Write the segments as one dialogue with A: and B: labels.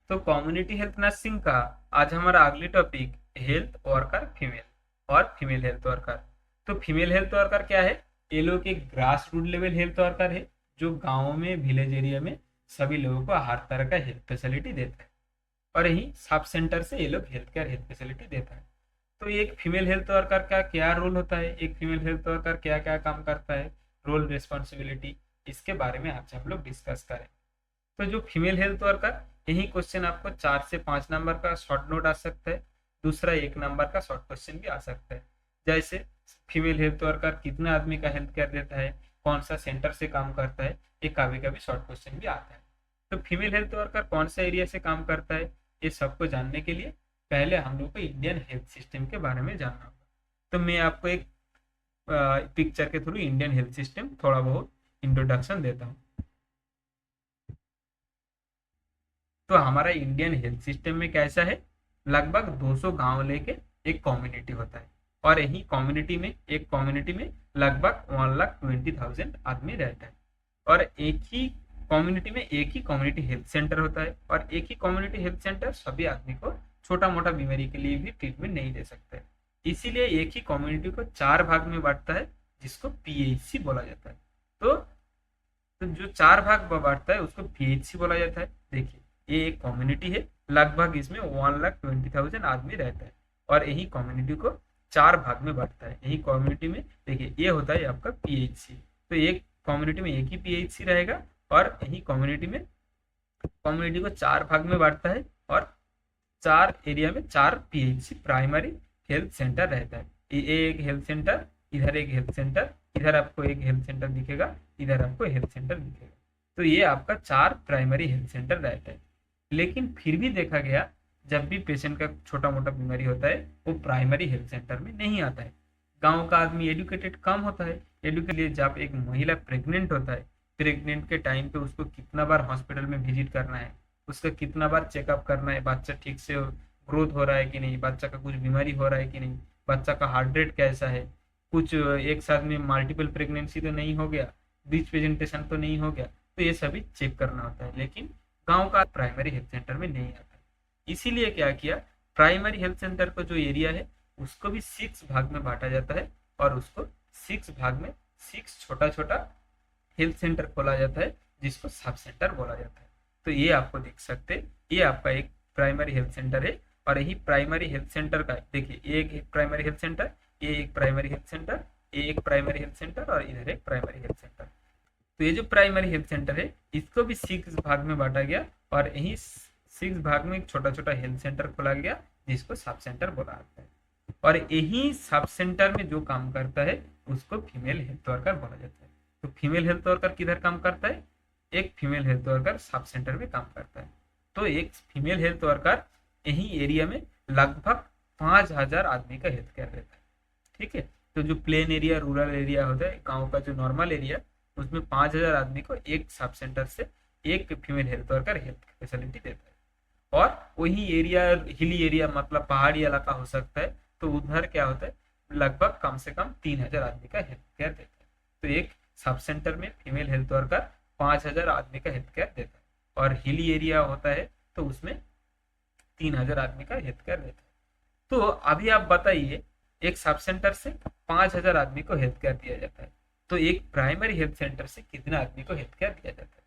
A: तो community health nursing का आज हमारा अगली टॉपिक हेल्थ वर्कर फीमेल और फीमेल हेल्थ वर्कर। तो फीमेल हेल्थ वर्कर क्या है? ये लोग एक grass root level health worker है जो गाँव में विलेज एरिया में सभी लोगों को हर तरह का हेल्थ फैसिलिटी देता है और यही सब सेंटर से ये लोग हेल्थ केयर हेल्थ फैसिलिटी देता है। तो एक फीमेल हेल्थ वर्कर का क्या रोल होता है, एक फीमेल हेल्थ वर्कर क्या क्या काम करता है, रोल रिस्पॉन्सिबिलिटी, इसके बारे में आज हम लोग डिस्कस करें। तो जो फीमेल हेल्थ वर्कर, यही क्वेश्चन आपको 4 से 5 नंबर का शॉर्ट नोट आ सकता है, दूसरा 1 नंबर का शॉर्ट क्वेश्चन भी आ सकता है। जैसे फीमेल हेल्थ वर्कर कितना आदमी का हेल्थ केयर देता है, कौन सा सेंटर से काम करता है, ये कभी कभी शॉर्ट क्वेश्चन भी आता है। तो फीमेल हेल्थ वर्कर कौन सा एरिया से काम करता है, ये सबको जानने के लिए पहले हम लोग को इंडियन हेल्थ सिस्टम के बारे में जानना होगा। तो मैं आपको एक पिक्चर के थ्रू इंडियन हेल्थ सिस्टम थोड़ा बहुत इंट्रोडक्शन देता हूँ। तो हमारा इंडियन हेल्थ सिस्टम में कैसा है, लगभग 200 गांव लेके एक कम्युनिटी होता है और यही कम्युनिटी में एक कम्युनिटी में लगभग 1,20,000 आदमी रहता है और एक ही कम्युनिटी में एक ही कम्युनिटी हेल्थ सेंटर होता है और एक ही कम्युनिटी हेल्थ सेंटर सभी आदमी को छोटा मोटा बीमारी के लिए भी ट्रीटमेंट नहीं दे सकता है। इसीलिए एक ही कम्युनिटी को 4 भाग में बांटता है जिसको पीएचसी बोला जाता है। तो जो 4 भाग बांटता है उसको पीएचसी बोला जाता है। देखिए, ये एक कम्युनिटी है, लगभग इसमें 1,20,000 आदमी रहता है और यही कम्युनिटी को 4 भाग में बांटता है। यही कम्युनिटी में देखिए ये होता है आपका पीएचसी। तो एक कम्युनिटी में एक ही पीएचसी रहेगा और यही कम्युनिटी को 4 भाग में बांटता है और 4 एरिया में 4 पीएचसी प्राइमरी हेल्थ सेंटर रहता है। ये एक हेल्थ सेंटर, इधर एक हेल्थ सेंटर, इधर आपको एक हेल्थ सेंटर दिखेगा, इधर आपको हेल्थ सेंटर दिखेगा। तो ये आपका 4 प्राइमरी हेल्थ सेंटर रहता है। लेकिन फिर भी देखा गया, जब भी पेशेंट का छोटा मोटा बीमारी होता है वो प्राइमरी हेल्थ सेंटर में नहीं आता है। गांव का आदमी एडुकेटेड कम होता है। एडुकेटेड जब एक महिला प्रेग्नेंट होता है, प्रेग्नेंट के टाइम पे उसको कितना बार हॉस्पिटल में विजिट करना है, उसका कितना बार चेकअप करना है, बच्चा ठीक से ग्रोथ हो रहा है कि नहीं, बच्चा का कुछ बीमारी हो रहा है कि नहीं, बच्चा का हार्ट रेट कैसा है, कुछ एक साथ में मल्टीपल प्रेगनेंसी तो नहीं हो गया, बीच प्रेजेंटेशन तो नहीं हो गया, तो ये सभी चेक करना होता है। लेकिन गांव का प्राइमरी हेल्थ सेंटर में नहीं आता है। इसीलिए क्या किया, प्राइमरी हेल्थ सेंटर का जो एरिया है उसको भी 6 भाग में बांटा जाता है और उसको 6 भाग में 6 छोटा छोटा हेल्थ सेंटर खोला जाता है जिसको सब सेंटर बोला जाता है। तो ये आपको देख सकते हैं, ये आपका एक प्राइमरी हेल्थ सेंटर है और यही प्राइमरी हेल्थ सेंटर का देखिए, ये एक प्राइमरी हेल्थ सेंटर, ये एक प्राइमरी हेल्थ सेंटर, ये एक प्राइमरी हेल्थ सेंटर और इधर एक प्राइमरी हेल्थ सेंटर। तो ये जो प्राइमरी हेल्थ सेंटर है इसको भी 6 भाग में बांटा गया और यही 6 भाग में एक छोटा छोटा हेल्थ सेंटर खोला गया जिसको सब सेंटर बोला जाता है। और यही सब सेंटर में जो काम करता है उसको फीमेल हेल्थ वर्कर बोला जाता है। तो फीमेल हेल्थ वर्कर किधर काम करता है, एक female health worker sub centre में काम करता है। तो एक फीमेल हेल्थ वर्कर यही एरिया में लगभग 5,000 आदमी का हेल्थ केयर रहता है। ठीक है, तो जो प्लेन एरिया रूरल एरिया होता है, गाँव का जो नॉर्मल एरिया, उसमें 5,000 आदमी को एक सब सेंटर से एक female health worker health facility देता है। और वही एरिया हिली एरिया मतलब पहाड़ी इलाका हो सकता है, तो उधर क्या होता है, लगभग कम से कम 3,000 आदमी का हेल्थ केयर देता है। तो एक सब सेंटर में फीमेल हेल्थ वर्कर 5,000 आदमी का हेल्थ केयर देता है और हिली एरिया होता है तो उसमें 3,000 आदमी का हेल्थ केयर देता है। तो अभी आप बताइए, एक सब सेंटर से 5,000 आदमी को हेल्थ केयर दिया जाता है, तो एक प्राइमरी हेल्थ सेंटर से कितना आदमी को हेल्थ केयर दिया जाता है?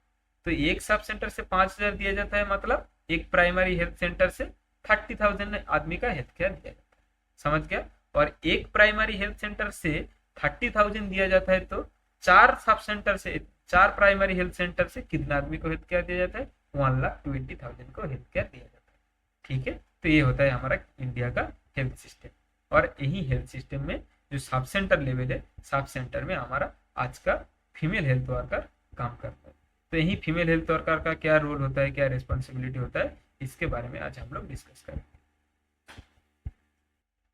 A: तो एक सब सेंटर से 5,000 दिया जाता है, मतलब एक प्राइमरी हेल्थ सेंटर से 30,000 आदमी का हेल्थ केयर दिया जाता है। समझ गया? और एक प्राइमरी हेल्थ सेंटर से 30,000 दिया जाता है तो 4 प्राइमरी हेल्थ सेंटर से कितना आदमी को हेल्थ केयर दिया जाता है? 1,20,000 को हेल्थ केयर दिया जाता है। ठीक है, तो ये होता है हमारा इंडिया का हेल्थ सिस्टम। और यही हेल्थ सिस्टम में जो सब सेंटर लेवल है, सब सेंटर में हमारा आज का फीमेल हेल्थ वर्कर काम करता है। तो यही फीमेल हेल्थ वर्कर का क्या रोल होता है, क्या रिस्पॉन्सिबिलिटी होता है, इसके बारे में आज हम लोग डिस्कस करेंगे।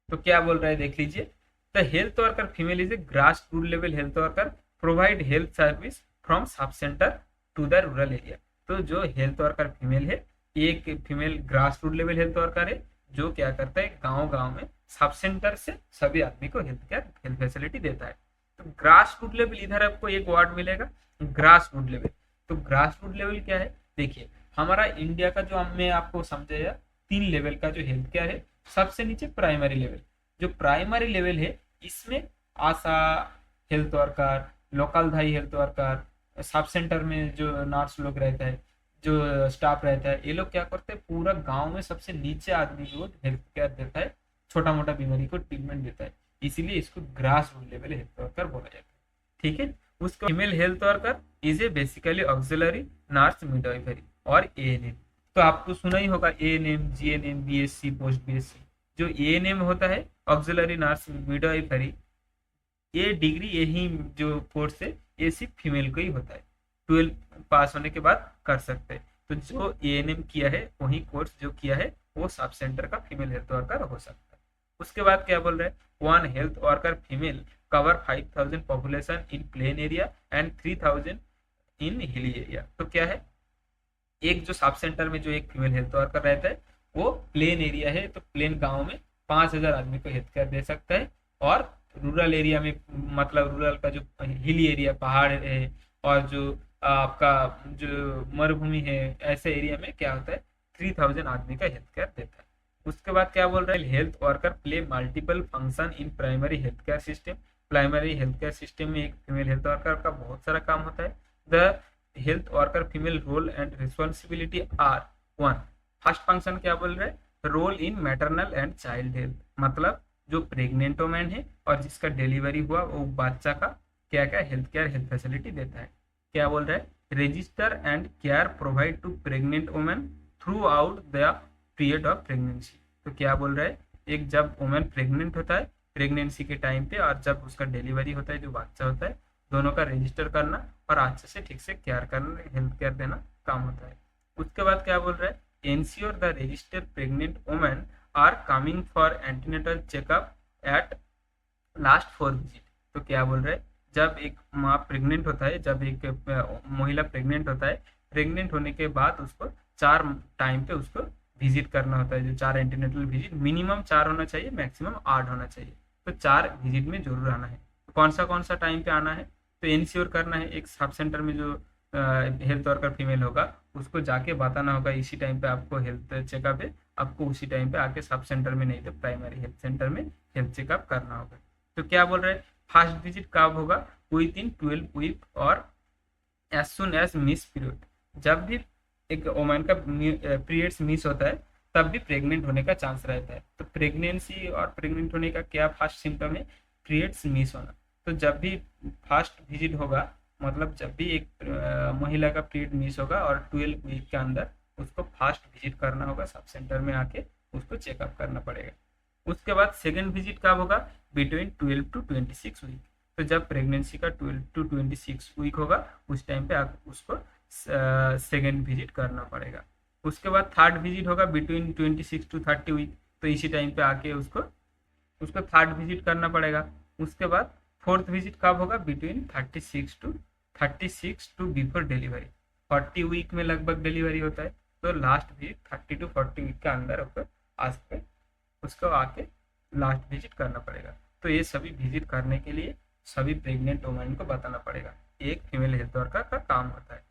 A: तो क्या बोल रहा है देख लीजिए, the health worker female is a grass root level health worker provide health service from sub centre to the rural area. तो जो हेल्थ वर्कर फीमेल है, एक female grass root level health worker है जो क्या करता है, गांव गांव में सब सेंटर से सभी आदमी को हेल्थ केयर हेल्थ फैसिलिटी देता है। तो ग्रास रूट लेवल, इधर आपको एक वर्ड मिलेगा ग्रास रूट लेवल। तो ग्रास रूट लेवल क्या है, देखिए हमारा इंडिया का जो मैं आपको समझाया 3 लेवल का जो हेल्थ केयर है। सबसे नीचे प्राइमरी लेवल, जो प्राइमरी लेवल है इसमें आशा हेल्थ वर्कर, लोकल धाई हेल्थ वर्कर, सब सेंटर में जो नर्स लोग रहता है, जो स्टाफ रहता है, ये लोग क्या करते हैं, पूरा गांव में सबसे नीचे आदमी को हेल्थ केयर देता है, छोटा मोटा बीमारी को ट्रीटमेंट देता है, इसीलिए इसको grass root level health worker बोला जाता है। ठीक है। उसका female health worker is a basically auxiliary nurse midwifery और एएनएम। तो आपको सुना ही होगा ANM, GNM, BSc, post BSc. जो एएनएम होता है ऑक्सिलरी नर्स मिडवाइफरी, ये डिग्री, यही जो कोर्स है ये सिर्फ फीमेल को ही होता है, 12 पास होने के बाद कर सकते हैं। तो जो एएनएम किया है वही कोर्स जो किया है वो सब सेंटर का फीमेल हेल्थ वर्कर हो सकता है। उसके बाद क्या बोल रहे हैं, 1 health worker female cover 5000 population in plain area and 3000 in hilly area. तो क्या है, एक जो सब सेंटर में जो एक फीमेल हेल्थ वर्कर रहता है वो प्लेन एरिया है, तो प्लेन गांव में 5000 आदमी को हेल्थ केयर दे सकता है। और रूरल एरिया में, मतलब रूरल का जो हिली एरिया, पहाड़ है, और जो आपका जो मरुभूमि है, ऐसे एरिया में क्या होता है 3000 आदमी का हेल्थ केयर देता है। उसके बाद क्या बोल रहे हैं, health worker play multiple function in primary health care system. Primary health care system में एक फीमेल हेल्थ वर्कर का बहुत सारा काम होता है। The health worker female role and responsibility are 1। First function क्या बोल रहे हैं, role in maternal and child health, मतलब जो प्रेग्नेंट वोमेन है और जिसका डिलीवरी हुआ वो बच्चा का क्या क्या हेल्थ केयर हेल्थ फैसिलिटी देता है। क्या बोल रहा है, register and care provide to pregnant women throughout the period of pregnancy. तो क्या बोल रहा है, एक जब वोमेन प्रेग्नेंट होता है प्रेगनेंसी के टाइम पे, और जब उसका डिलीवरी होता है जो बच्चा होता है, दोनों का रजिस्टर करना और अच्छे से ठीक से केयर करना, हेल्थ केयर देना काम होता है। उसके बाद क्या बोल रहा है, ensure the registered pregnant women are coming for antenatal checkup at last 4 visit. तो क्या बोल रहे हैं, जब एक माँ प्रेग्नेंट होता है, जब एक महिला प्रेग्नेंट होता है, प्रेग्नेंट होने के बाद उसको 4 टाइम पे उसको विजिट करना होता है, जो 4 एंटीनेटल विजिट, मिनिमम 4 होना चाहिए, मैक्सिमम 8 होना चाहिए। तो 4 विजिट में जरूर आना है। तो कौन सा टाइम पे आना है, तो इंश्योर करना है, एक सब सेंटर में जो हेल्थ वर्कर फीमेल होगा उसको जाके बताना होगा इसी टाइम पे आपको हेल्थ चेकअप है, आपको उसी टाइम पे आके सब सेंटर में नहीं तो प्राइमरी हेल्थ सेंटर में हेल्थ चेकअप करना होगा। तो क्या बोल रहे हैं, फर्स्ट विजिट कब होगा, विद इन 12 वीक और as soon as miss period. जब भी एक वोमेन का पीरियड्स मिस होता है तब भी प्रेग्नेंट होने का चांस रहता है। तो प्रेगनेंसी और प्रेग्नेंट होने का क्या फर्स्ट सिम्टम है, पीरियड्स मिस होना। तो जब भी फर्स्ट विजिट होगा, मतलब जब भी एक महिला का पीरियड मिस होगा और 12 वीक के अंदर उसको फर्स्ट विजिट करना होगा, सब सेंटर में आके उसको चेकअप करना पड़ेगा। उसके बाद सेकेंड विजिट कब होगा, बिटवीन 12 टू 26 वीक। तो जब प्रेगनेंसी का 12 टू 26 वीक होगा उस टाइम पे उसको सेकेंड विजिट करना पड़ेगा। उसके बाद थर्ड विजिट होगा बिटवीन 26 टू 30 वीक। तो इसी टाइम पे आके उसको थर्ड विजिट करना पड़ेगा। उसके बाद फोर्थ विजिट कब होगा, between 36 to before delivery. 40 week में लगभग डिलीवरी होता है, तो लास्ट विजिट 30 टू 40 वीक के अंदर उसको आके लास्ट विजिट करना पड़ेगा। तो ये सभी विजिट करने के लिए सभी प्रेग्नेंट वुमेन को बताना पड़ेगा, एक फीमेल हेल्थ वर्कर का काम होता है।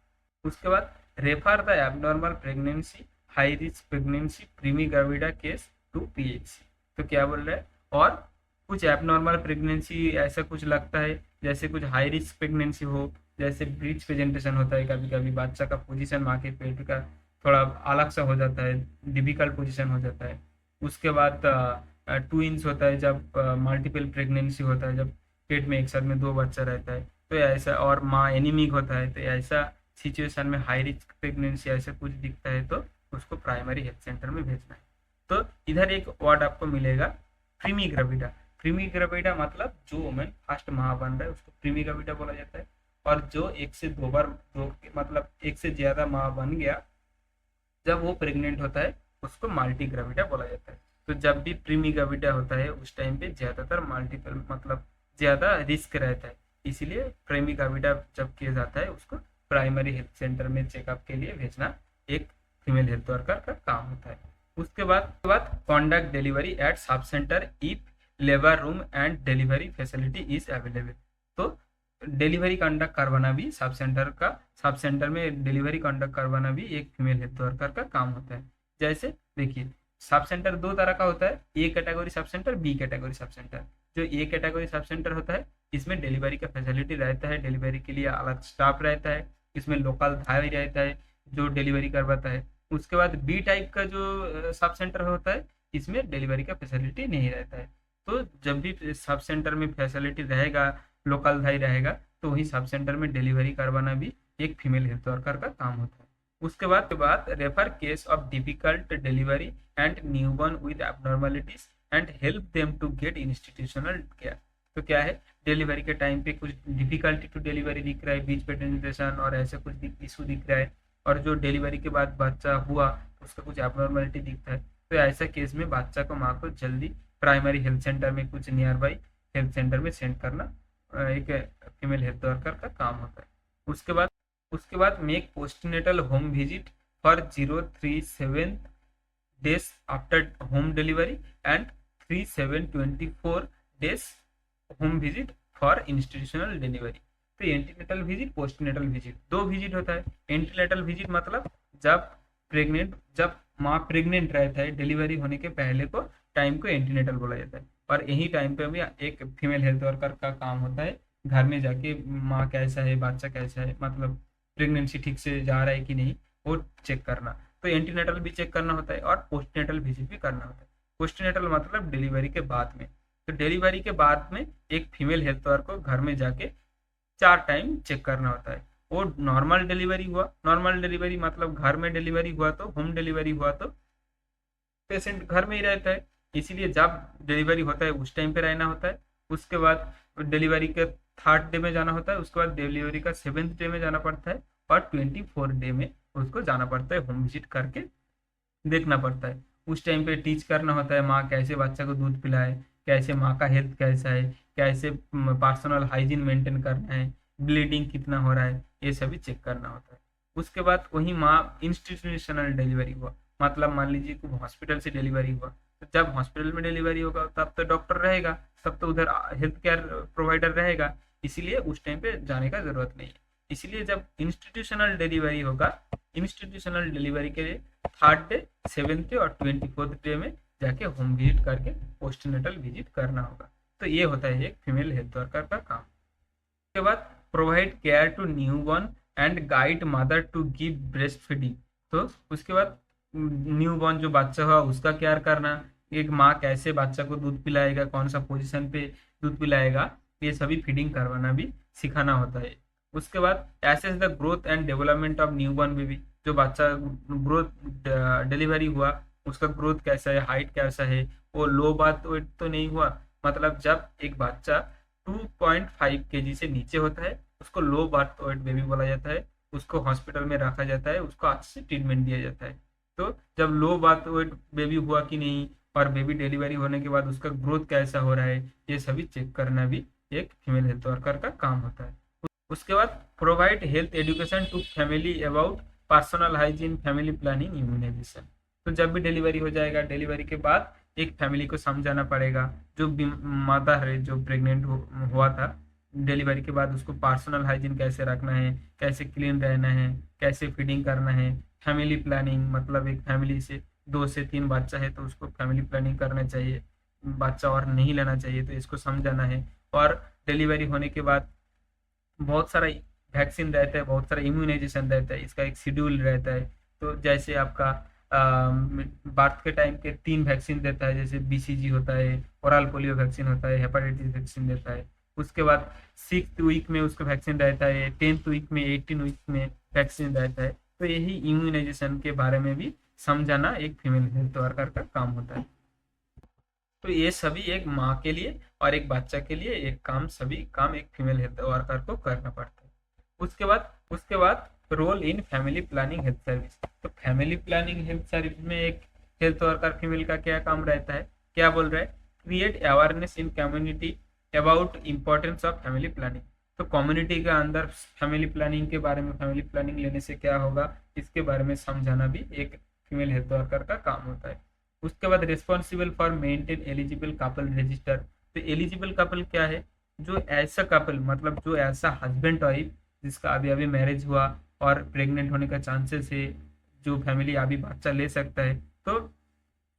A: उसके बाद refer the abnormal pregnancy, high risk pregnancy, primi gravida case to PHC. तो क्या बोल रहा है, और कुछ एबनॉर्मल प्रेगनेंसी ऐसा कुछ लगता है, जैसे कुछ हाई रिस्क प्रेगनेंसी हो, जैसे ब्रीच प्रेजेंटेशन होता है, कभी कभी बच्चा का पोजीशन माँ के पेट का थोड़ा अलग सा हो जाता है, डिफिकल्ट पोजीशन हो जाता है। उसके बाद ट्विंस होता है, जब मल्टीपल प्रेगनेंसी होता है, जब पेट में एक साथ में 2 बच्चा रहता है, तो ऐसा, और माँ एनीमिक होता है, तो ऐसा सिचुएशन में हाई रिस्क प्रेगनेंसी ऐसा कुछ दिखता है तो उसको प्राइमरी हेल्थ सेंटर में भेजना है। तो इधर एक वर्ड आपको मिलेगा प्रीमी ग्रेविडा। प्रीमी ग्रेविडा मतलब जो वुमेन फर्स्ट माँ बन रहा है उसको प्रीमी ग्रेविडा बोला जाता है। और जो 1 से 2 बार मतलब 1 से ज्यादा माँ बन गया जब वो प्रेग्नेंट होता है उसको मल्टी ग्रेविडा बोला जाता है। तो जब भी प्रीमी ग्रेविडा होता है उस टाइम पे ज्यादातर मल्टीपल मतलब ज्यादा रिस्क रहता है, इसीलिए प्रीमी ग्रेविडा जब किया जाता है उसको प्राइमरी हेल्थ सेंटर में चेकअप के लिए भेजना एक फीमेल हेल्थ वर्कर का काम होता है। उसके बाद conduct delivery at sub centre if labour room and delivery facility is available. तो डिलीवरी कंडक्ट करवाना भी सब सेंटर में डिलीवरी कंडक्ट करवाना भी एक फीमेल हेल्थ वर्कर का काम होता है। जैसे देखिए, सब सेंटर दो तरह का होता है, A category sub centre, B category sub centre. जो ए कैटेगरी सब सेंटर होता है, इसमें डिलीवरी का फैसिलिटी रहता है, डिलीवरी के लिए अलग स्टाफ रहता है, इसमें लोकल धाई रहता है जो डिलीवरी करवाता है। उसके बाद बी टाइप का जो सब सेंटर होता है, इसमें डिलीवरी का फैसिलिटी नहीं रहता है। तो जब भी सब सेंटर में फैसिलिटी रहेगा, लोकल धाई रहेगा, तो वही सब सेंटर में डिलीवरी करवाना भी एक फीमेल हेल्थ वर्कर का काम होता है। उसके बाद refer case of difficult delivery and newborn with abnormalities and help them to get institutional care. तो क्या है, डिलीवरी के टाइम पे कुछ डिफिकल्टी टू डिलीवरी दिख रहा है, बीच पेनिट्रेशन और ऐसे कुछ इशू दिख रहा है, और जो डिलीवरी के बाद बच्चा हुआ उसका कुछ एबनॉर्मलिटी दिखता है, तो ऐसा केस में बच्चा को माँ को जल्दी प्राइमरी हेल्थ सेंटर में, कुछ नियर बाई हेल्थ सेंटर में सेंड करना एक फीमेल हेल्थ वर्कर का काम होता है। उसके बाद make postnatal home visit for 037 days after home delivery and 3724 days home visit for institutional delivery। तो एंटीनेटल विजिट, पोस्टनेटल विजिट, दो विजिट होता है। एंटीनेटल विजिट मतलब जब माँ प्रेग्नेंट रहता है, डिलीवरी होने के पहले को टाइम को एंटीनेटल बोला जाता है, और यही टाइम पे भी एक फीमेल हेल्थ वर्कर का काम होता है घर में जाके माँ कैसा है, बच्चा कैसा है, मतलब प्रेगनेंसी ठीक से जा रहा है कि नहीं, वो चेक करना। तो एंटीनेटल भी चेक करना होता है और पोस्टनेटल विजिट भी करना होता है। पोस्टनेटल मतलब डिलीवरी के बाद में। तो डिलीवरी के बाद में एक फीमेल हेल्थ वर्कर को घर में जाके 4 टाइम चेक करना होता है। वो नॉर्मल डिलीवरी मतलब घर में डिलीवरी हुआ, तो होम डिलीवरी हुआ तो पेशेंट घर में ही रहता है, इसीलिए जब डिलीवरी होता है उस टाइम पे रहना होता है। उसके बाद डिलीवरी के 3rd डे में जाना होता है, उसके बाद डिलीवरी का 7th डे में जाना पड़ता है, और 24 डे में उसको जाना पड़ता है, होम विजिट करके देखना पड़ता है। उस टाइम पे टीच करना होता है माँ कैसे बच्चा को दूध पिलाए, कैसे माँ का हेल्थ कैसा है, कैसे पर्सनल हाइजीन मेंटेन करना है, ब्लीडिंग कितना हो रहा है, ये सभी चेक करना होता है। उसके बाद वही माँ इंस्टीट्यूशनल डिलीवरी हुआ, मतलब मान लीजिए कि हॉस्पिटल से डिलीवरी हुआ, तो जब हॉस्पिटल में डिलीवरी होगा तब तो डॉक्टर रहेगा, तब तो उधर हेल्थ केयर प्रोवाइडर रहेगा, इसीलिए उस टाइम पे जाने का जरूरत नहीं है। इसलिए जब इंस्टीट्यूशनल डिलीवरी होगा, इंस्टीट्यूशनल डिलीवरी के लिए 3rd डे, 7th डे और 24th डे में जाके होम विजिट करके पोस्टनेटल विजिट करना होगा। तो ये होता है एक फीमेल हेल्थ वर्कर का काम। उसके बाद provide care to newborn and guide mother to give breast feeding. तो उसके बाद न्यूबॉर्न जो बच्चा हुआ उसका केयर करना, एक माँ कैसे बच्चा को दूध पिलाएगा, कौन सा पोजीशन पे दूध पिलाएगा, ये सभी फीडिंग करवाना भी सिखाना होता है। उसके बाद assess the growth and development of newborn baby, जो बच्चा ग्रोथ डिलीवरी हुआ उसका ग्रोथ कैसा है, हाइट कैसा है, वो लो बर्थ वेट तो नहीं हुआ, मतलब जब एक बच्चा 2.5 kg से नीचे होता है उसको लो बर्थ वेट बेबी बोला जाता है, उसको हॉस्पिटल में रखा जाता है, उसको अच्छे से ट्रीटमेंट दिया जाता है। तो जब लो बर्थ वेट बेबी हुआ कि नहीं, और बेबी डिलीवरी होने के बाद उसका ग्रोथ कैसा हो रहा है, ये सभी चेक करना भी एक फीमेल हेल्थ वर्कर का काम होता है। उसके बाद provide health education to family about personal hygiene, family planning, immunisation. तो जब भी डिलीवरी हो जाएगा, डिलीवरी के बाद एक फैमिली को समझाना पड़ेगा, जो मदर है जो प्रेग्नेंट हुआ था, डिलीवरी के बाद उसको पर्सनल हाइजीन कैसे रखना है, कैसे क्लीन रहना है, कैसे फीडिंग करना है, फैमिली प्लानिंग मतलब एक फैमिली से 2 से 3 बच्चा है तो उसको फैमिली प्लानिंग करना चाहिए, बच्चा और नहीं लेना चाहिए, तो इसको समझाना है। और डिलीवरी होने के बाद बहुत सारा वैक्सीन रहता है, बहुत सारा इम्यूनाइजेशन रहता है, इसका एक शेड्यूल रहता है। तो जैसे आपका बर्थ के टाइम के 3 वैक्सीन देता है, जैसे BCG होता है, ओरल पोलियो वैक्सीन होता है, हेपेटाइटिस वैक्सीन देता है। उसके बाद 6th वीक में उसका वैक्सीन रहता है, 10th वीक में, 18 वीक में वैक्सीन रहता है। तो यही इम्यूनाइजेशन के बारे में भी समझाना एक फीमेल हेल्थ वर्कर का काम होता है। तो ये सभी एक माँ के लिए और एक बच्चा के लिए सभी काम एक फीमेल हेल्थ वर्कर को करना पड़ता है। उसके बाद role in family planning health service. तो फैमिली प्लानिंग हेल्थ सर्विस में एक हेल्थ वर्कर फीमेल का क्या काम रहता है, क्या बोल रहा है, create awareness in community about importance of family planning. तो कम्युनिटी के अंदर फैमिली प्लानिंग के बारे में, फैमिली प्लानिंग लेने से क्या होगा, इसके बारे में समझाना भी एक फीमेल हेल्थ वर्कर का काम होता है। उसके बाद responsible for maintain eligible couple register. तो एलिजिबल कपल क्या है, जो ऐसा कपल मतलब जो ऐसा हस्बैंड वाइफ जिसका अभी अभी मैरिज हुआ और प्रेग्नेंट होने का चांसेस है, जो फैमिली अभी बच्चा ले सकता है, तो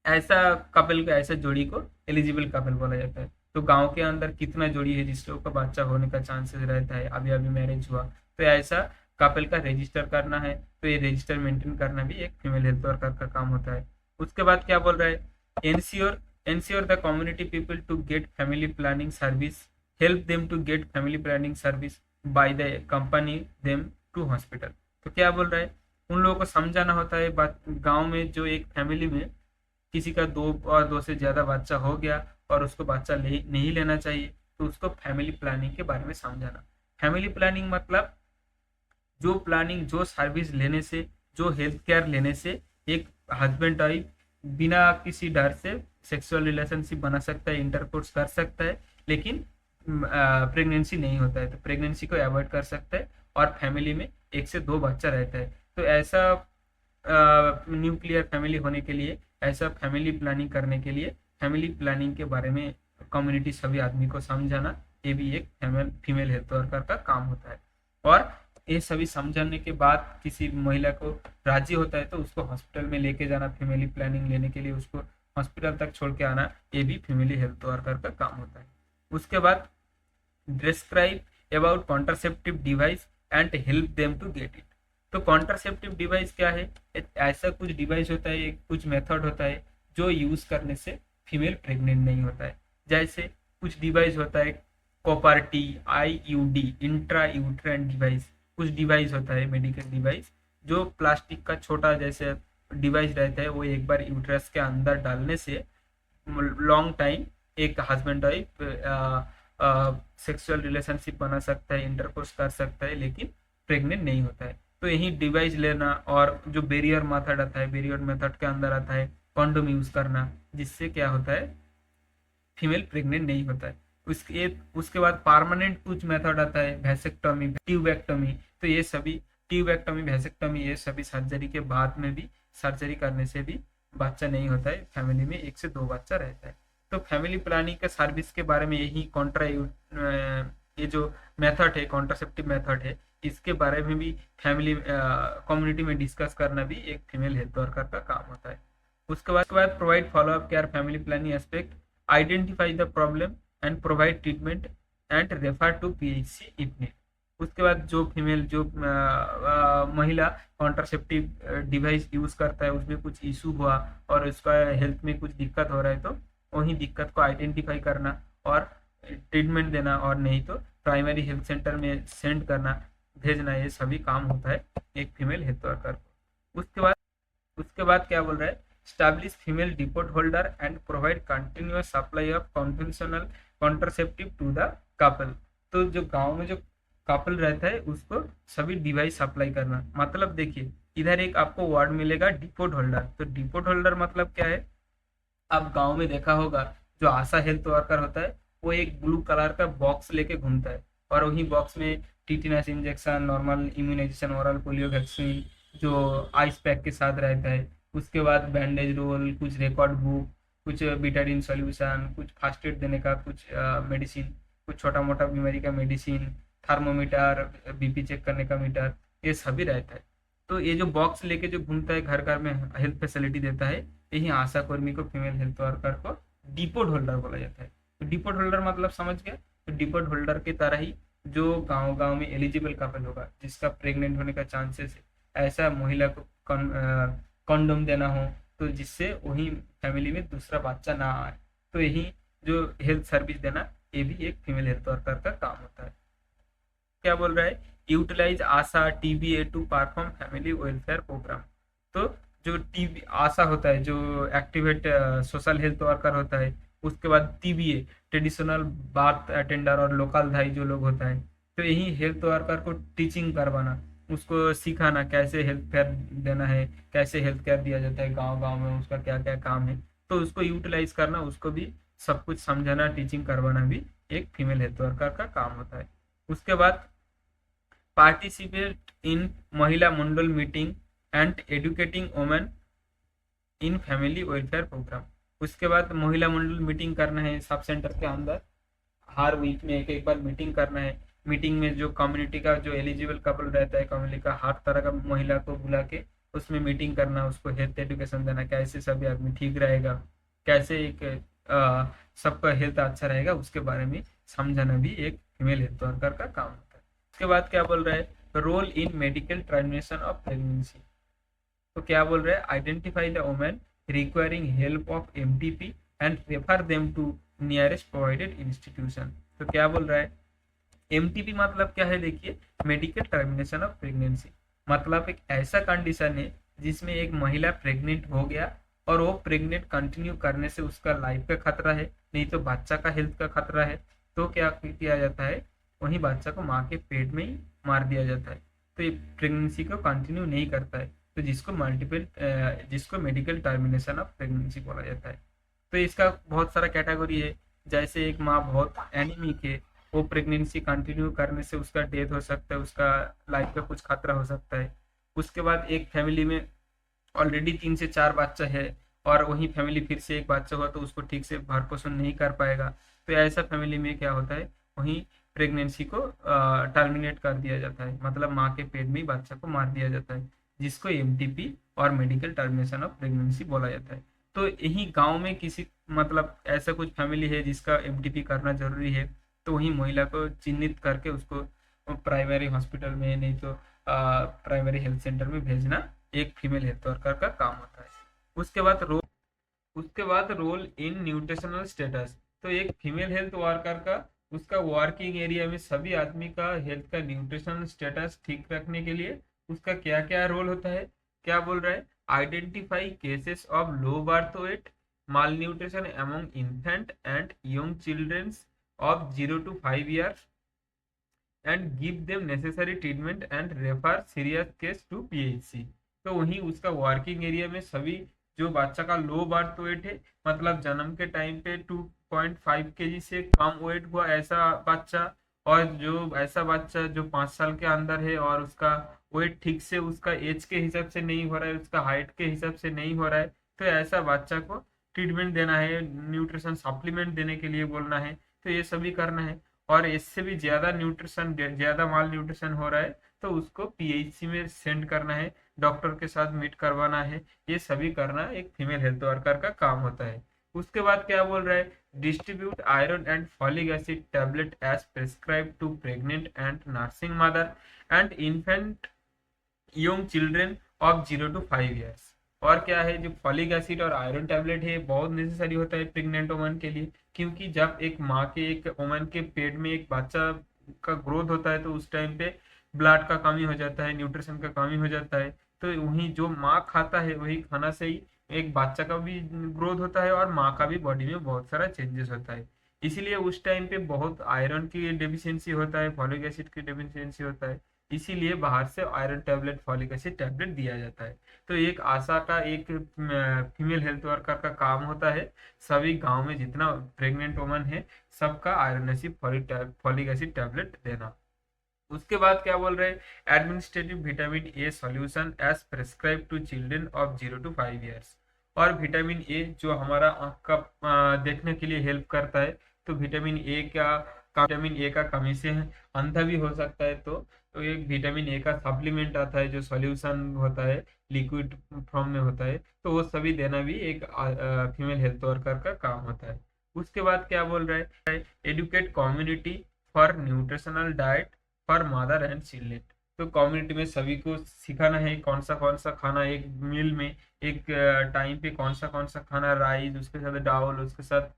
A: ऐसा कपल को, ऐसा जोड़ी को एलिजिबल कपल बोला जाता है। तो गांव के अंदर कितना जोड़ी है जिस लोग का बच्चा होने का चांसेस रहता है, अभी अभी मैरिज हुआ, तो ऐसा कपल का रजिस्टर करना है। तो ये रजिस्टर मेंटेन करना भी एक फीमेल हेल्थ वर्कर का काम होता है। उसके बाद क्या बोल रहा है, ensure ensure the community people to get family planning service, help them to get family planning service by the company them to hospital. तो क्या बोल रहा है, उन लोगों को समझाना होता है बात, गांव में जो एक फैमिली में किसी का दो और दो से ज्यादा बच्चा हो गया और उसको बच्चा नहीं लेना चाहिए, तो उसको फैमिली प्लानिंग के बारे में समझाना। फैमिली प्लानिंग मतलब जो प्लानिंग, जो सर्विस लेने से, जो हेल्थ केयर लेने से एक हस्बैंड वाइफ बिना किसी डर से सेक्सुअल रिलेशनशिप बना सकता है, इंटरकोर्स कर सकता है, लेकिन प्रेगनेंसी नहीं होता है, तो प्रेगनेंसी को अवॉइड कर सकता है और फैमिली में एक से दो बच्चा रहता है। तो ऐसा न्यूक्लियर फैमिली होने के लिए, ऐसा फैमिली प्लानिंग करने के लिए फैमिली प्लानिंग के बारे में कम्युनिटी सभी आदमी को समझाना, ये भी एक फीमेल हेल्थ वर्कर का काम होता है। और ये सभी समझाने के बाद किसी महिला को राजी होता है तो उसको हॉस्पिटल में लेके जाना, फैमिली प्लानिंग लेने के लिए उसको हॉस्पिटल तक छोड़ के आना, ये भी फैमिली हेल्थ वर्कर का काम होता है। उसके बाद describe about contraceptive device and help them to get it. तो कॉन्ट्रासेप्टिव डिवाइस क्या है, ऐसा कुछ डिवाइस होता है, कुछ मेथड होता है जो यूज करने से फीमेल प्रेग्नेंट नहीं होता है। जैसे कुछ डिवाइस होता है copper T, IUD, intra uterine device, कुछ डिवाइस होता है मेडिकल डिवाइस जो प्लास्टिक का छोटा जैसे डिवाइस रहता है, वो एक बार यूट्रस के अंदर डालने से लॉन्ग टाइम एक हस्बैंड वाइफ सेक्सुअल रिलेशनशिप बना सकता है, इंटरकोर्स कर सकता है, लेकिन प्रेग्नेंट नहीं होता है। तो यही डिवाइस लेना, और जो बेरियर मेथड आता है, बेरियर मेथड के अंदर आता है कॉन्डोम यूज करना, जिससे क्या होता है फीमेल प्रेग्नेंट नहीं होता है। उसके बाद परमानेंट कुछ मेथड आता है, वैसेक्टोमी, ट्यूबेक्टोमी। तो ये सभी ट्यूबेक्टोमी, वैसेक्टोमी, ये सभी सर्जरी के बाद में भी, सर्जरी करने से भी बच्चा नहीं होता है, फैमिली में एक से दो बच्चा रहता है। तो फैमिली प्लानिंग के सर्विस के बारे में यही ये जो मेथड है, कॉन्ट्रासेप्टिव मेथड है, इसके बारे में भी फैमिली कम्युनिटी में डिस्कस करना भी एक फीमेल हेल्थ वर्कर का काम होता है। उसके बाद provide follow up care, family planning aspect, identify the problem and provide treatment and refer to PHC if need. उसके बाद जो फीमेल, जो महिला कॉन्ट्रासेप्टिव डिवाइस यूज करता है, उसमें कुछ इशू हुआ और उसका हेल्थ में कुछ दिक्कत हो रहा है, तो वही दिक्कत को आइडेंटिफाई करना और ट्रीटमेंट देना, और नहीं तो प्राइमरी हेल्थ सेंटर में सेंड करना, भेजना, ये सभी काम होता है एक फीमेल हेल्थ वर्कर को। उसके बाद क्या बोल रहा है, establish female depot holder and provide continuous supply of conventional contraceptive to the couple. तो जो गांव में जो कपल रहता है उसको सभी डिवाइस सप्लाई करना। मतलब देखिए, इधर एक आपको वर्ड मिलेगा डिपोट होल्डर। तो डिपोट होल्डर मतलब क्या है, आप गांव में देखा होगा जो आशा हेल्थ वर्कर होता है वो एक ब्लू कलर का बॉक्स लेके घूमता है, और वही बॉक्स में tetanus injection, normal immunization, oral polio vaccine जो आइस पैक के साथ रहता है, उसके बाद बैंडेज रोल, कुछ रिकॉर्ड बुक, कुछ बीटाडीन सॉल्यूशन, कुछ फास्ट एड देने का कुछ मेडिसिन, कुछ छोटा मोटा बीमारी का मेडिसिन, थर्मोमीटर, BP चेक करने का मीटर, ये सभी रहता है। तो ये जो बॉक्स लेके जो घूमता है, घर घर में हेल्थ फैसिलिटी देता है, यही आशा कर्मी को, फीमेल हेल्थ वर्कर को डिपोट होल्डर बोला जाता है। तो डिपोट होल्डर मतलब समझ गया। तो डिपोट होल्डर की तरह ही जो गांव गांव में एलिजिबल कपल होगा जिसका प्रेग्नेंट होने का चांसेस है, ऐसा महिला को कॉन्डोम देना हो, तो जिससे वही फैमिली में दूसरा बच्चा ना आए, तो यही जो हेल्थ सर्विस देना, ये भी एक फीमेल हेल्थ वर्कर का काम होता है। क्या बोल रहा है, utilise ASHA TBA to perform family welfare programme. तो जो टीबी आशा होता है, जो एक्टिवेट सोशल हेल्थ वर्कर होता है, उसके बाद TBA ट्रेडिशनल बार्थ अटेंडर और लोकल धाई जो लोग होता है, तो यही हेल्थ वर्कर को टीचिंग करवाना, उसको सिखाना कैसे हेल्थ केयर देना है, कैसे हेल्थ केयर दिया जाता है गांव गांव में, उसका क्या क्या काम है, तो उसको यूटिलाइज करना, उसको भी सब कुछ समझाना, टीचिंग करवाना भी एक फीमेल हेल्थ वर्कर का काम होता है। उसके बाद participate in Mahila Mandal meeting and educating women in family welfare program. उसके बाद महिला मंडल मीटिंग करना है सब सेंटर के अंदर, हर वीक में एक एक बार मीटिंग करना है। मीटिंग में जो कम्युनिटी का जो एलिजिबल कपल रहता है, कम्युनिटी का हर तरह का महिला को बुला के उसमें मीटिंग करना, उसको हेल्थ एजुकेशन देना, कैसे सभी आदमी ठीक रहेगा, कैसे एक सबका हेल्थ अच्छा रहेगा, उसके बारे में समझाना भी एक फीमेल हेल्थ वर्कर का काम होता है। उसके बाद क्या बोल रहा है, role in medical termination of pregnancy. तो क्या बोल रहे हैं, identify the women requiring help of MTP and refer them to nearest provided institution. तो क्या बोल रहा है, एमटीपी मतलब क्या है, देखिए मेडिकल टर्मिनेशन ऑफ प्रेगनेंसी, मतलब एक ऐसा कंडीशन है जिसमें एक महिला प्रेग्नेंट हो गया और वो प्रेग्नेंट कंटिन्यू करने से उसका लाइफ का खतरा है, नहीं तो बच्चा का हेल्थ का खतरा है। तो क्या किया जाता है, वही बच्चा को माँ के पेट में ही मार दिया जाता है। तो ये प्रेगनेंसी को कंटिन्यू नहीं करता है, तो जिसको मेडिकल टर्मिनेशन ऑफ प्रेगनेंसी बोला जाता है। तो इसका बहुत सारा कैटेगरी है, जैसे एक माँ बहुत एनीमिक है, वो प्रेगनेंसी कंटिन्यू करने से उसका डेथ हो सकता है, उसका लाइफ का कुछ खतरा हो सकता है। उसके बाद एक फैमिली में ऑलरेडी 3 से 4 बच्चा है और वही फैमिली फिर से एक बच्चा हुआ तो उसको ठीक से भरण पोषण नहीं कर पाएगा, तो ऐसा फैमिली में क्या होता है, वही प्रेगनेंसी को टर्मिनेट कर दिया जाता है, मतलब माँ के पेट में ही बच्चा को मार दिया जाता है, जिसको एमटीपी और मेडिकल टर्मिनेशन ऑफ प्रेगनेंसी बोला जाता है। तो यही गांव में किसी मतलब ऐसा कुछ फैमिली है जिसका एमटीपी करना जरूरी है, तो वही महिला को चिन्हित करके उसको प्राइमरी हॉस्पिटल में, नहीं तो प्राइमरी हेल्थ सेंटर में भेजना एक फीमेल हेल्थ वर्कर का काम होता है। उसके बाद रोल इन न्यूट्रिशनल स्टेटस। तो एक फीमेल हेल्थ वर्कर का उसका वर्किंग एरिया में सभी आदमी का हेल्थ का न्यूट्रिशनल स्टेटस ठीक रखने के लिए उसका क्या क्या रोल होता है, क्या बोल रहा है, identify cases of low birth weight, malnutrition among infant and young childrens of 0 to 5 years and give them necessary treatment and refer serious case to PHC। तो वहीं उसका वर्किंग एरिया में सभी जो बच्चा का लो बर्थ वेट है, मतलब जन्म के टाइम पे 2.5 केजी से कम वेट हुआ ऐसा बच्चा, और जो ऐसा बच्चा जो 5 साल के अंदर है और उसका वेट ठीक से उसका एज के हिसाब से नहीं हो रहा है, उसका हाइट के हिसाब से नहीं हो रहा है, तो ऐसा बच्चा को ट्रीटमेंट देना है, न्यूट्रिशन सप्लीमेंट देने के लिए बोलना है, तो ये सभी करना है। और इससे भी ज्यादा न्यूट्रिशन, ज्यादा माल न्यूट्रिशन हो रहा है तो उसको पीएचसी में सेंड करना है, डॉक्टर के साथ मीट करवाना है, ये सभी करना एक फीमेल हेल्थ वर्कर का काम होता है। उसके बाद क्या बोल रहा है, distribute iron and folic acid tablet as prescribe to pregnant and nursing mother and infant young children of 0 to 5 years। और क्या है, जो फॉलिक एसिड और आयरन टैबलेट है बहुत नेसेसरी होता है प्रेग्नेंट वुमन के लिए, क्योंकि जब एक माँ के, एक वुमन के पेट में एक बच्चा का ग्रोथ होता है तो उस टाइम पे ब्लड का कमी हो जाता है, न्यूट्रिशन का कमी हो जाता है, तो वही जो माँ खाता है वही खाना से ही एक बच्चा का भी ग्रोथ होता है और माँ का भी बॉडी में बहुत सारा चेंजेस होता है। इसीलिए उस टाइम पे बहुत आयरन की डेफिशिएंसी होता है, फॉलिक एसिड की डेफिशिएंसी होता है, इसीलिए बाहर से iron tablet, folic acid tablet दिया जाता है। तो एक आशा का, एक फीमेल हेल्थ वर्कर का काम होता है सभी गांव में जितना प्रेग्नेंट वुमन है सबका iron acid, folic acid tablet देना। उसके बाद क्या बोल रहे हैं, administrative vitamin A solution as prescribe to children of 0 to 5 years। और विटामिन ए जो हमारा आंख का देखने के लिए हेल्प करता है, तो विटामिन ए का कमी से अंधा भी हो सकता है, तो एक विटामिन ए का सप्लीमेंट आता है जो सॉल्यूशन होता है, लिक्विड फॉर्म में होता है, तो वो सभी देना भी एक फीमेल हेल्थ वर्कर का काम होता है। उसके बाद क्या बोल रहा है, educate community for nutritional diet for mother and children. तो कम्युनिटी में सभी को सिखाना है कौन सा खाना एक मील में, एक टाइम पे कौन सा खाना, राइस उसके साथ चावल उसके साथ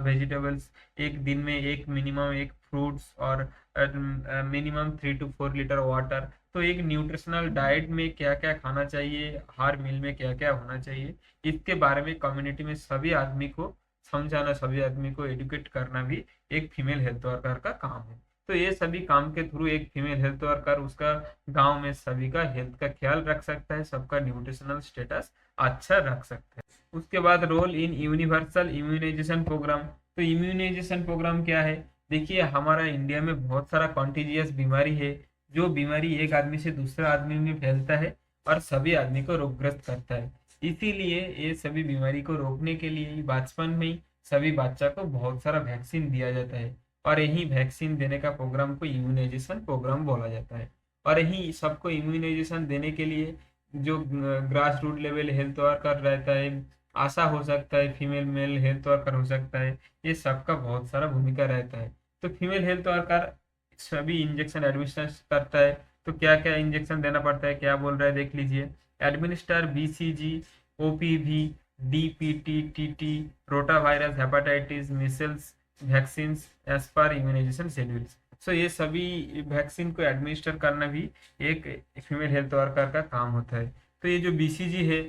A: वेजिटेबल्स, एक दिन में एक मिनिमम एक फ्रूट्स और मिनिमम 3 to 4 लीटर वाटर। तो एक न्यूट्रिशनल डाइट में क्या क्या खाना चाहिए, हर मील में क्या क्या होना चाहिए, इसके बारे में कम्युनिटी में सभी आदमी को समझाना, सभी आदमी को एडुकेट करना भी एक फीमेल हेल्थ वर्कर का काम है। तो ये सभी काम के थ्रू एक फीमेल हेल्थ वर्कर उसका गांव में सभी का हेल्थ का ख्याल रख सकता है, सबका न्यूट्रिशनल स्टेटस अच्छा रख सकता है। उसके बाद role in universal immunisation programme. तो इम्यूनाइजेशन प्रोग्राम क्या है, देखिए हमारा इंडिया में बहुत सारा कॉन्टीजियस बीमारी है, जो बीमारी एक आदमी से दूसरा आदमी में फैलता है और सभी आदमी को रोगग्रस्त करता है। इसीलिए ये सभी बीमारी को रोकने के लिए बचपन में ही सभी बच्चा को बहुत सारा वैक्सीन दिया जाता है। और यही वैक्सीन देने का प्रोग्राम को इम्यूनाइजेशन प्रोग्राम बोला जाता है। और यही सबको इम्यूनाइजेशन देने के लिए जो grass root level health worker रहता है, आशा हो सकता है, फीमेल मेल हेल्थ वर्कर हो सकता है, ये सबका बहुत सारा भूमिका रहता है। तो फीमेल हेल्थ वर्कर सभी इंजेक्शन एडमिनिस्टर करता है। तो क्या क्या इंजेक्शन देना पड़ता है, क्या बोल रहा है देख लीजिए। Administer BCG, OPV, DPT, TT, rotavirus, hepatitis, measles vaccine as per immunization schedules. So ये सभी वैक्सीन को एडमिनिस्टर करना भी एक फीमेल हेल्थ वर्कर का काम होता है। तो ये जो बीसीजी है,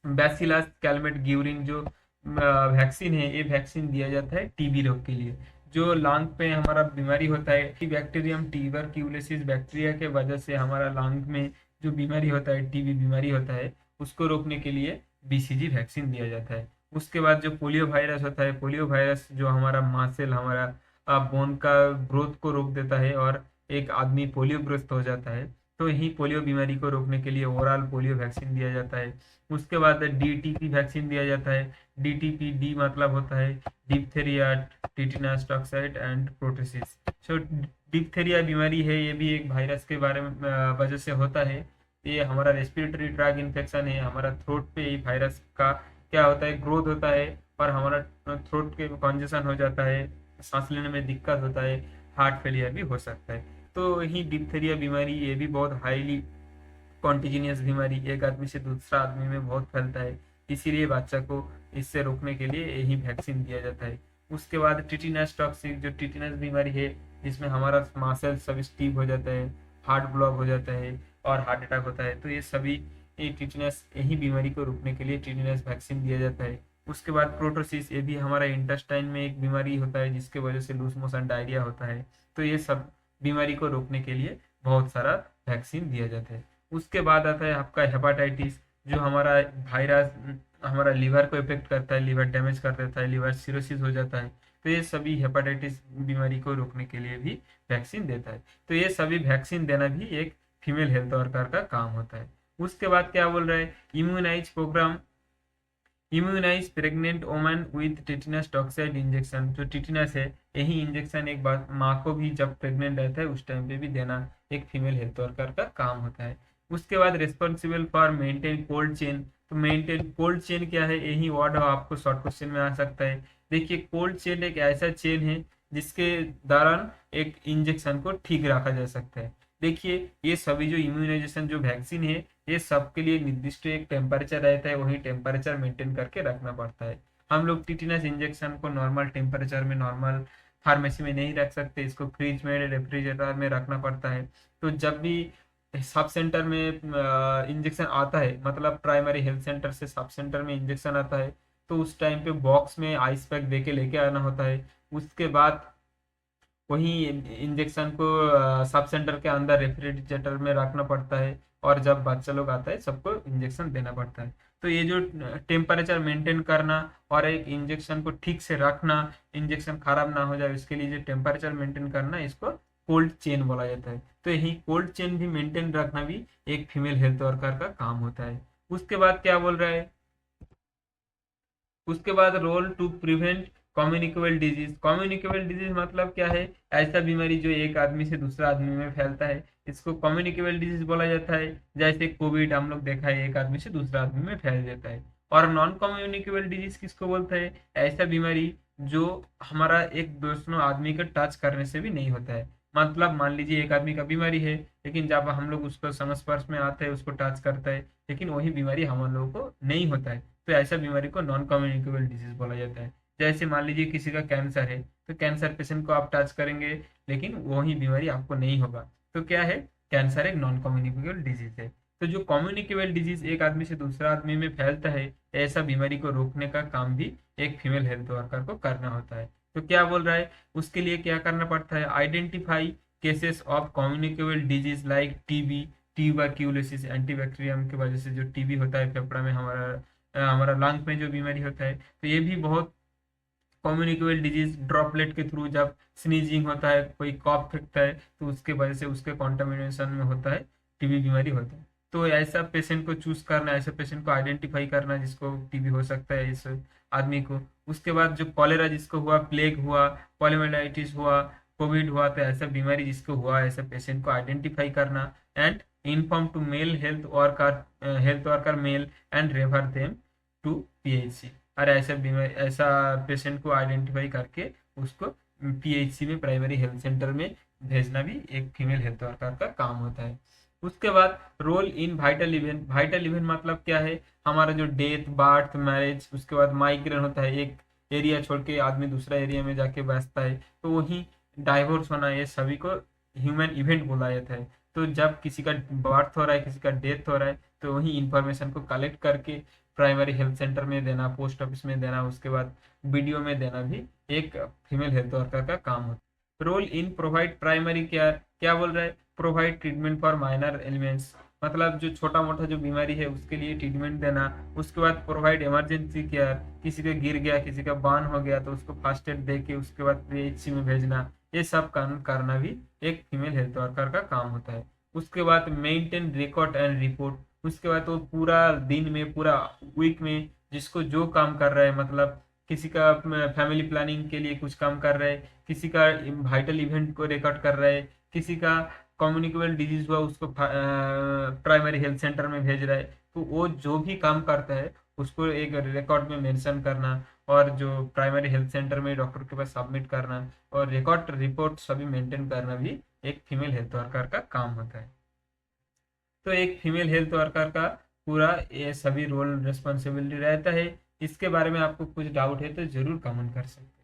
A: बैसिलस कैलमेट ग्यूरिन, जो वैक्सीन है, ये वैक्सीन दिया जाता है टीबी रोग के लिए। जो लंग पे हमारा बीमारी होता है, बैक्टीरियम ट्यूबरक्यूलोसिस बैक्टीरिया के वजह से हमारा लंग में जो बीमारी होता है, टीबी बीमारी होता है, उसको रोकने के लिए बीसीजी वैक्सीन दिया जाता है। उसके बाद जो पोलियो वायरस होता है, पोलियो वायरस जो हमारा मासेल, हमारा बोन का ग्रोथ को रोक देता है और एक आदमी पोलियो ग्रस्त हो जाता है। तो यही पोलियो बीमारी को रोकने के लिए ओरल पोलियो वैक्सीन दिया जाता है। उसके बाद डीटीपी वैक्सीन दिया जाता है। डीटीपी, डी मतलब होता है diphtheria, tetanus toxoid and pertussis. So diphtheria बीमारी है, ये भी एक वायरस के बारे में वजह से होता है। ये हमारा रेस्पिरेटरी ट्रैक इन्फेक्शन है, हमारा थ्रोट पे ये वायरस का क्या होता है, ग्रोथ होता है और हमारा थ्रोट के कॉन्जेशन हो जाता है, सांस लेने में दिक्कत होता है, हार्ट फेलियर भी हो सकता है। तो यही डिप्थेरिया बीमारी, ये भी बहुत हाईली कॉन्टिजिनियस बीमारी, एक आदमी से दूसरा आदमी में बहुत फैलता है। इसीलिए बच्चा को इससे रोकने के लिए यही वैक्सीन दिया जाता है। उसके बाद टिटेनस टॉक्सिक, जो टिटेनस बीमारी है, जिसमें हमारा मासल सब स्टीव हो जाता है, हार्ट ब्लॉक हो जाता है और हार्ट अटैक होता है। तो ये सभी ये टिटेनस, यही बीमारी को रोकने के लिए टिटेनस वैक्सीन दिया जाता है। उसके बाद प्रोटोसिस, ये भी हमारा इंटेस्टाइन में एक बीमारी होता है, जिसके वजह से लूज मोशन डायरिया होता है। तो ये सब बीमारी को रोकने के लिए बहुत सारा वैक्सीन दिया जाता है। उसके बाद आता है आपका हेपाटाइटिस, जो हमारा वायरस हमारा लीवर को इफेक्ट करता है, लीवर डैमेज कर देता है, लीवर सिरोसिस हो जाता है। तो ये सभी हेपाटाइटिस बीमारी को रोकने के लिए भी वैक्सीन देता है। तो ये सभी वैक्सीन देना भी एक फीमेल हेल्थ वर्कर का काम होता है। उसके बाद क्या बोल रहा है, immunise programme, immunise pregnant women with tetanus toxoid injection. जो टिटेनस है, यही इंजेक्शन एक बार माँ को भी जब प्रेग्नेंट रहता है उस टाइम पे भी देना एक फीमेल हेल्थ वर्कर का काम होता है। उसके बाद responsible for maintain cold chain. तो मेंटेन कोल्ड चेन क्या है, यही वर्ड आपको शॉर्ट क्वेश्चन में आ सकता है। देखिए, कोल्ड चेन एक ऐसा चेन है जिसके दौरान एक इंजेक्शन को ठीक रखा जा सकता है। देखिए, ये सभी जो इम्यूनाइजेशन जो वैक्सीन है, ये सबके लिए निर्दिष्ट एक टेम्परेचर रहता है, वही टेम्परेचर मेंटेन करके रखना पड़ता है। हम लोग टिटेनस इंजेक्शन को नॉर्मल टेम्परेचर में, नॉर्मल फार्मेसी में नहीं रख सकते, इसको फ्रिज में, रेफ्रिजरेटर में रखना पड़ता है। तो जब भी सब सेंटर में इंजेक्शन आता है, मतलब प्राइमरी हेल्थ सेंटर से सब सेंटर में इंजेक्शन आता है, तो उस टाइम पे बॉक्स में आइस पैक दे के लेके आना होता है। उसके बाद वही इंजेक्शन को सब सेंटर के अंदर रेफ्रिजरेटर में रखना पड़ता है और जब बच्चा लोग आता है सबको इंजेक्शन देना पड़ता है। तो ये जो टेम्परेचर मेंटेन करना और एक इंजेक्शन को ठीक से रखना, इंजेक्शन खराब ना हो जाए, इसके लिए जो टेम्परेचर मेंटेन करना, इसको कोल्ड चेन बोला जाता है। तो यही कोल्ड चेन भी मेंटेन रखना भी एक फीमेल हेल्थ वर्कर का काम होता है। उसके बाद क्या बोल रहा है, उसके बाद role to prevent communicable disease. Communicable disease मतलब क्या है, ऐसा बीमारी जो एक आदमी से दूसरा आदमी में फैलता है, इसको कम्युनिकेबल डिजीज बोला जाता है। जैसे कोविड हम लोग देखा है, एक आदमी से दूसरा आदमी में फैल जाता है। और नॉन कम्युनिकेबल डिजीज किसको बोलता है, ऐसा बीमारी जो हमारा एक दूसरों आदमी को टच करने से भी नहीं होता है। मतलब मान लीजिए एक आदमी का बीमारी है, लेकिन जब हम लोग उसको संस्पर्श में आते हैं, उसको टच करता है, लेकिन वही बीमारी हम लोगों को नहीं होता है, तो ऐसा बीमारी को नॉन कम्युनिकेबल डिजीज बोला जाता है। जैसे मान लीजिए किसी का कैंसर है, तो कैंसर पेशेंट को आप टच करेंगे, लेकिन वही बीमारी आपको नहीं होगा। तो क्या है, कैंसर एक नॉन कम्युनिकेबल डिजीज है। तो जो कम्युनिकेबल डिजीज एक आदमी से दूसरा आदमी में फैलता है, ऐसा बीमारी को रोकने का काम भी एक फीमेल हेल्थ वर्कर को करना होता है। तो क्या बोल रहा है, उसके लिए क्या करना पड़ता है, identify cases of communicable disease like TB, tuberculosis, antibacterium की वजह से जो टीबी होता है फेफड़ा में, हमारा लंग में जो बीमारी होता है, तो ये भी बहुत कम्युनिकेबल डिजीज ड्रॉपलेट के थ्रू, जब स्नीजिंग होता है, कोई कॉफ फेंकता है, तो उसके वजह से उसके कॉन्टामिनेशन में होता है, टीबी बीमारी होता है। तो ऐसा पेशेंट को चूज करना, ऐसे पेशेंट को आइडेंटिफाई करना जिसको टीबी हो सकता है इस आदमी को। उसके बाद जो कॉलेरा जिसको हुआ, प्लेग हुआ, पॉलीमाइलाइटिस हुआ, कोविड हुआ, तो ऐसा बीमारी जिसको हुआ ऐसे पेशेंट को आइडेंटिफाई करना and inform to male health worker male and refer them to PHC. और ऐसा बीमारी, ऐसा पेशेंट को आइडेंटिफाई करके उसको पीएचसी में, प्राइमरी हेल्थ सेंटर में भेजना भी एक फीमेल हेल्थ वर्कर का काम होता है। उसके बाद role in vital event. Vital event मतलब क्या है, हमारा जो डेथ, बर्थ, मैरिज, उसके बाद माइग्रेन होता है, एक एरिया छोड़ के आदमी दूसरा एरिया में जाके बसता है, तो वही डाइवोर्स होना, ये सभी को ह्यूमन इवेंट बोला जाता है। तो जब किसी का बर्थ हो रहा है, किसी का डेथ हो रहा है, तो वही इंफॉर्मेशन को कलेक्ट करके प्राइमरी हेल्थ सेंटर में देना, पोस्ट ऑफिस में देना, उसके बाद वीडियो में देना भी एक फीमेल हेल्थ वर्कर का काम होता है। Role in provide primary care, क्या बोल रहा है, provide treatment for minor ailments, मतलब जो छोटा मोटा जो बीमारी है उसके लिए ट्रीटमेंट देना। उसके बाद प्रोवाइड इमरजेंसी केयर, किसी का गिर गया, किसी का बार्न हो गया, तो उसको फर्स्ट एड दे के उसके बाद पीएचसी में भेजना, ये सब काम करना भी एक फीमेल हेल्थ वर्कर का काम होता है। उसके बाद मेंटेन रिकॉर्ड एंड रिपोर्ट, उसके बाद तो पूरा दिन में, पूरा वीक में जिसको जो काम कर रहा है, मतलब किसी का फैमिली प्लानिंग के लिए कुछ काम कर रहा है, किसी का वाइटल इवेंट को रिकॉर्ड कर रहा है, किसी का कम्युनिकेबल डिजीज हुआ उसको प्राइमरी हेल्थ सेंटर में भेज रहा है, तो वो जो भी काम करता है उसको एक रिकॉर्ड में मेंशन करना, और जो प्राइमरी हेल्थ सेंटर में डॉक्टर के पास सबमिट करना, और रिकॉर्ड रिपोर्ट सभी मेंटेन करना भी एक फीमेल हेल्थ वर्कर का काम होता है। तो एक फीमेल हेल्थ वर्कर का पूरा ये सभी रोल रिस्पॉन्सिबिलिटी रहता है। इसके बारे में आपको कुछ डाउट है तो जरूर कमेंट कर सकते हैं।